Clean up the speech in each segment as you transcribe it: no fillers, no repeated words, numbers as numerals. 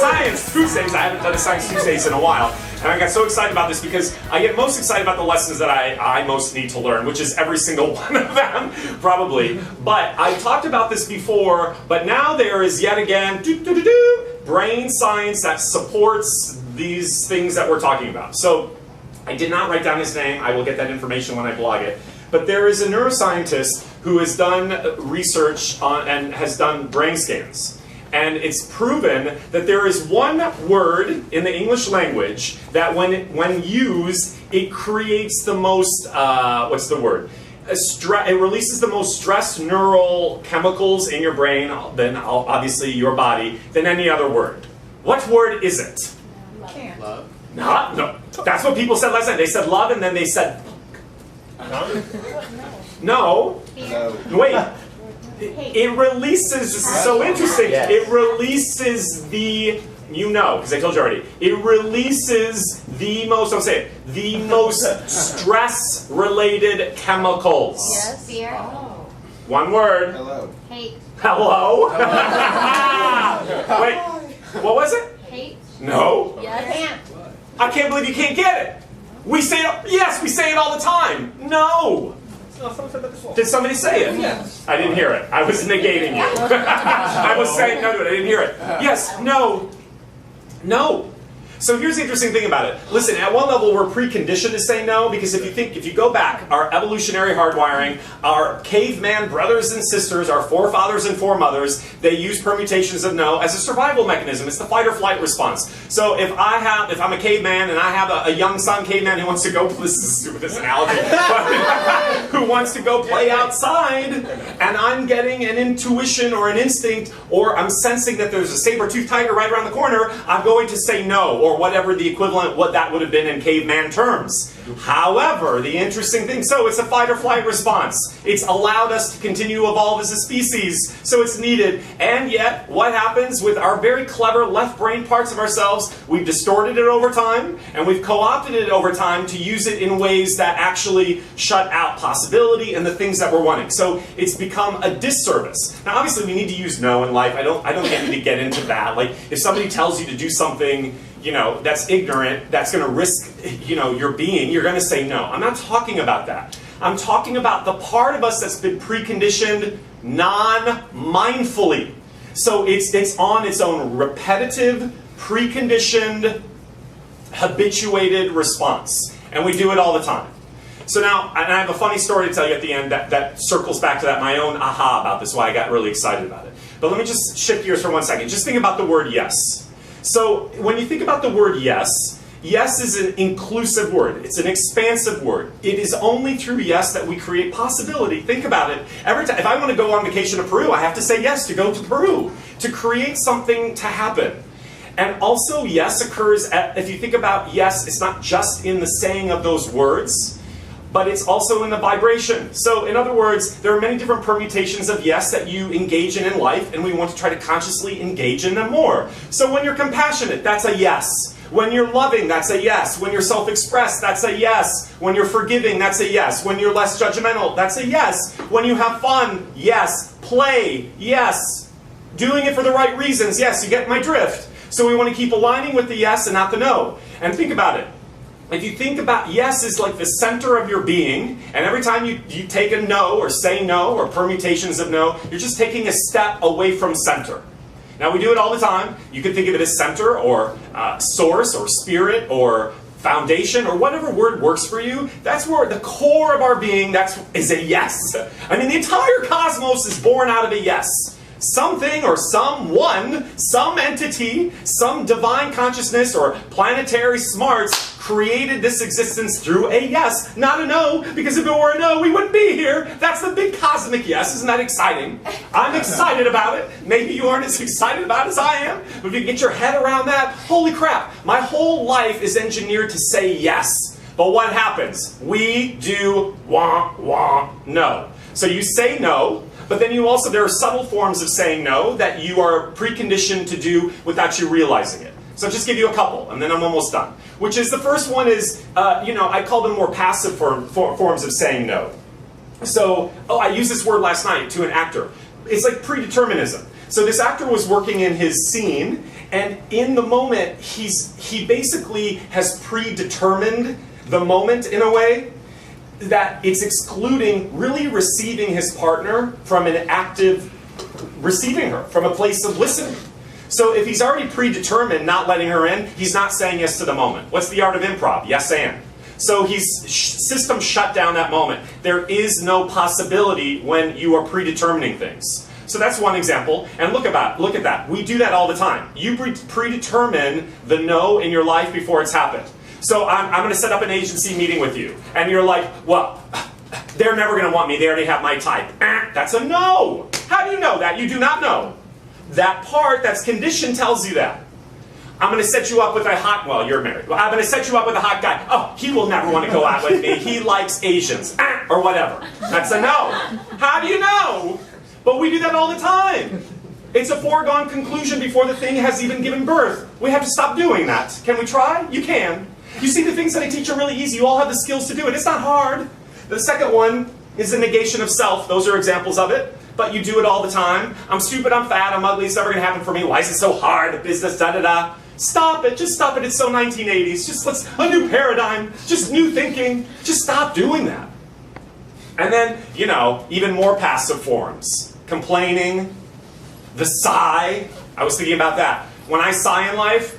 Science Tuesdays. I haven't done a Science Tuesdays in a while. And I got so excited about this because I get most excited about the lessons that I most need to learn, which is every single one of them, probably. But I talked about this before, but now there is yet again brain science that supports these things that we're talking about. So I did not write down his name. I will get that information when I blog it. But there is a neuroscientist who has done research on and has done brain scans. And it's proven that there is one word in the English language that when used, it creates the most, what's the word? It releases the most stress neural chemicals in your brain, then obviously your body, than any other word. What word is it? Can't. Love. No. That's what people said last night. They said love and then they said no. No. Wait. It releases, this is so interesting, Yes. it releases the, because I told you already, it releases the most, I'll say it, the most stress-related chemicals. Yes. Fear. Oh. One word. Hello. Hate. Hello? Wait, what was it? Hate. No. Yes. Can't. I can't believe you can't get it. We say it, yes, we say it all the time. No. Did somebody say it? Yes. I didn't hear it. I was negating you. I was saying no to it. I didn't hear it. Yes, no, no. So here's the interesting thing about it. Listen, at one level we're preconditioned to say no because if you go back, our evolutionary hardwiring, our caveman brothers and sisters, our forefathers and foremothers, they use permutations of no as a survival mechanism. It's the fight or flight response. So if I'm a caveman and I have a young son caveman who wants to go, this is the stupidest analogy, but who wants to go play outside, and I'm getting an intuition or an instinct, or I'm sensing that there's a saber-toothed tiger right around the corner, I'm going to say no, or whatever the equivalent, what that would have been in caveman terms. However, the interesting thing, so it's a fight or flight response. It's allowed us to continue to evolve as a species, so it's needed. And yet, what happens with our very clever left brain parts of ourselves? We've distorted it over time, and we've co-opted it over time to use it in ways that actually shut out possibility and the things that we're wanting. So it's become a disservice. Now, obviously, we need to use no in life. I don't need to get into that. Like, if somebody tells you to do something, that's ignorant, that's going to risk, your being, you're going to say no. I'm not talking about that. I'm talking about the part of us that's been preconditioned non-mindfully. So it's on its own repetitive, preconditioned, habituated response. And we do it all the time. So now, and I have a funny story to tell you at the end that circles back to that, my own aha about this, why I got really excited about it. But let me just shift gears for 1 second. Just think about the word yes. So when you think about the word yes, yes is an inclusive word. It's an expansive word. It is only through yes that we create possibility. Think about it. Every time, if I want to go on vacation to Peru, I have to say yes to go to Peru, to create something to happen. And also yes occurs if you think about yes, it's not just in the saying of those words, but it's also in the vibration. So in other words, there are many different permutations of yes that you engage in life, and we want to try to consciously engage in them more. So when you're compassionate, that's a yes. When you're loving, that's a yes. When you're self-expressed, that's a yes. When you're forgiving, that's a yes. When you're less judgmental, that's a yes. When you have fun, yes. Play, yes. Doing it for the right reasons, yes. You get my drift. So we want to keep aligning with the yes and not the no. And think about it. If you think about yes is like the center of your being, and every time you take a no or say no or permutations of no, you're just taking a step away from center. Now we do it all the time. You can think of it as center or source or spirit or foundation or whatever word works for you. That's where the core of our being is a yes. I mean, the entire cosmos is born out of a yes. Something or someone, some entity, some divine consciousness or planetary smarts created this existence through a yes, not a no, because if it were a no, we wouldn't be here. That's the big cosmic yes. Isn't that exciting? I'm excited about it. Maybe you aren't as excited about it as I am, but if you get your head around that, holy crap, my whole life is engineered to say yes. But what happens? We do no. So you say no, but then there are subtle forms of saying no that you are preconditioned to do without you realizing it. So I'll just give you a couple, and then I'm almost done. Which is, the first one is, I call them more passive forms of saying no. So, I used this word last night to an actor. It's like predeterminism. So this actor was working in his scene, And in the moment, he basically has predetermined the moment in a way that it's excluding really receiving his partner from an active receiving her, from a place of listening. So if he's already predetermined not letting her in, he's not saying yes to the moment. What's the art of improv? Yes and. So he's system shut down that moment. There is no possibility when you are predetermining things. So that's one example. And look at that. We do that all the time. You predetermine the no in your life before it's happened. So I'm going to set up an agency meeting with you. And you're like, well, they're never going to want me. They already have my type. That's a no. How do you know that? You do not know. That part that's conditioned tells you that. I'm going to set you up with a hot, well, you're married. Well, I'm going to set you up with a hot guy. Oh, he will never want to go out with me. He likes Asians. Or whatever. That's a no. How do you know? But we do that all the time. It's a foregone conclusion before the thing has even given birth. We have to stop doing that. Can we try? You can. You see, the things that I teach are really easy. You all have the skills to do it. It's not hard. The second one is the negation of self. Those are examples of it. But you do it all the time. I'm stupid, I'm fat, I'm ugly, it's never going to happen for me. Why is it so hard? The business, da-da-da. Stop it. Just stop it. It's so 1980s. Just let's, a new paradigm. Just new thinking. Just stop doing that. And then, you know, even more passive forms. Complaining. The sigh. I was thinking about that. When I sigh in life,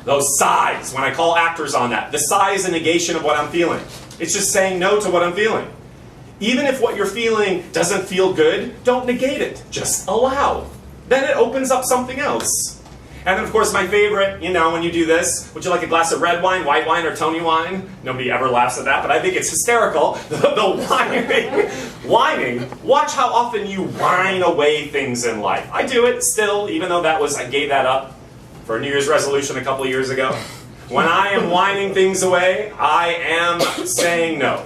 those sighs, when I call actors on that, the sigh is a negation of what I'm feeling. It's just saying no to what I'm feeling. Even if what you're feeling doesn't feel good, don't negate it. Just allow. Then it opens up something else. And then, of course, my favorite, you know, when you do this, would you like a glass of red wine, white wine, or Tony wine? Nobody ever laughs at that, but I think it's hysterical. The whining. Watch how often you whine away things in life. I do it still, even though I gave that up for a New Year's resolution a couple of years ago. When I am whining things away, I am saying no.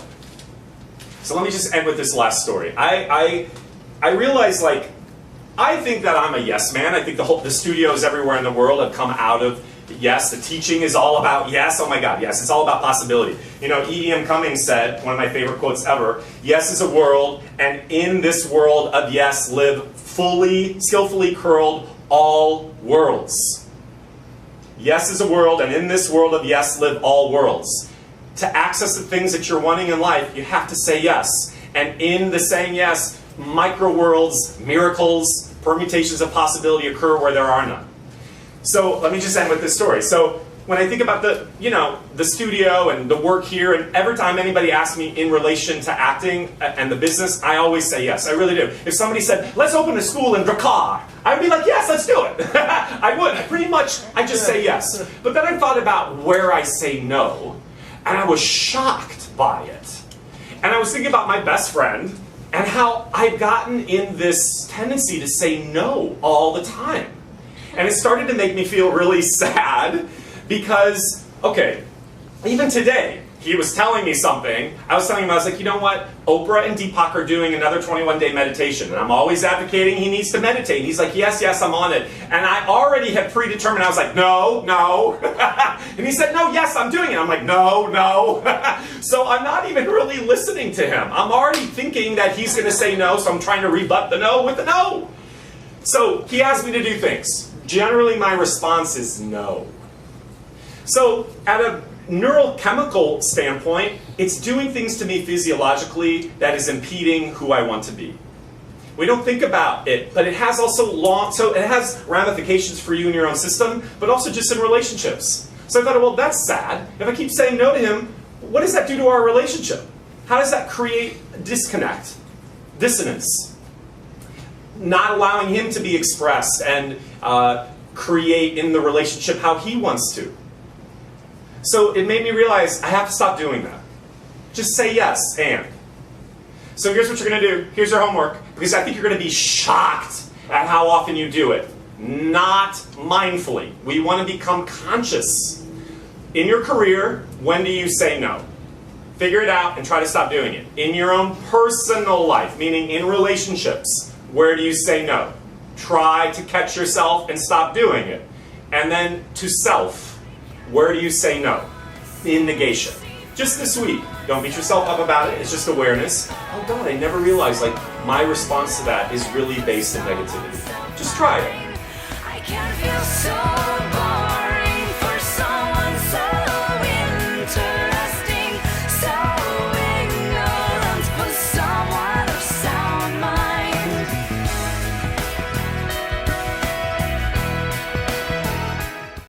So let me just end with this last story. I realize, like, I think that I'm a yes man. I think the studios everywhere in the world have come out of yes. The teaching is all about yes. Oh my God, yes. It's all about possibility. You know, E.M. Cummings said, one of my favorite quotes ever, yes is a world, and in this world of yes live fully, skillfully curled all worlds. Yes is a world, and in this world of yes live all worlds. To access the things that you're wanting in life, you have to say yes. And in the saying yes, micro-worlds, miracles, permutations of possibility occur where there are none. So let me just end with this story. So when I think about the studio and the work here, and every time anybody asks me in relation to acting and the business, I always say yes. I really do. If somebody said, let's open a school in Drakkar, I would be like, yes, let's do it. I would. Pretty much, I just say yes. But then I thought about where I say no, and I was shocked by it. And I was thinking about my best friend, and how I've gotten in this tendency to say no all the time. And it started to make me feel really sad because, okay, even today, he was telling me something. I was telling him, I was like, you know what? Oprah and Deepak are doing another 21-day meditation. And I'm always advocating he needs to meditate. And he's like, yes, yes, I'm on it. And I already had predetermined. I was like, no, no. And he said, no, yes, I'm doing it. I'm like, no, no. So I'm not even really listening to him. I'm already thinking that he's going to say no. So I'm trying to rebut the no with the no. So he asked me to do things. Generally, my response is no. So at a neurochemical standpoint, it's doing things to me physiologically that is impeding who I want to be. We don't think about it, but it has also it has ramifications for you in your own system, but also just in relationships. So I thought, well, that's sad. If I keep saying no to him, what does that do to our relationship? How does that create disconnect, dissonance? Not allowing him to be expressed and create in the relationship how he wants to. So it made me realize I have to stop doing that. Just say yes, and. So here's what you're going to do. Here's your homework, because I think you're going to be shocked at how often you do it. Not mindfully. We want to become conscious. In your career, when do you say no? Figure it out and try to stop doing it. In your own personal life, meaning in relationships, where do you say no? Try to catch yourself and stop doing it. And then to self. Where do you say no? In negation. Just this week. Don't beat yourself up about it. It's just awareness. Oh God, I never realized, like, my response to that is really based in negativity. Just try it. can feel so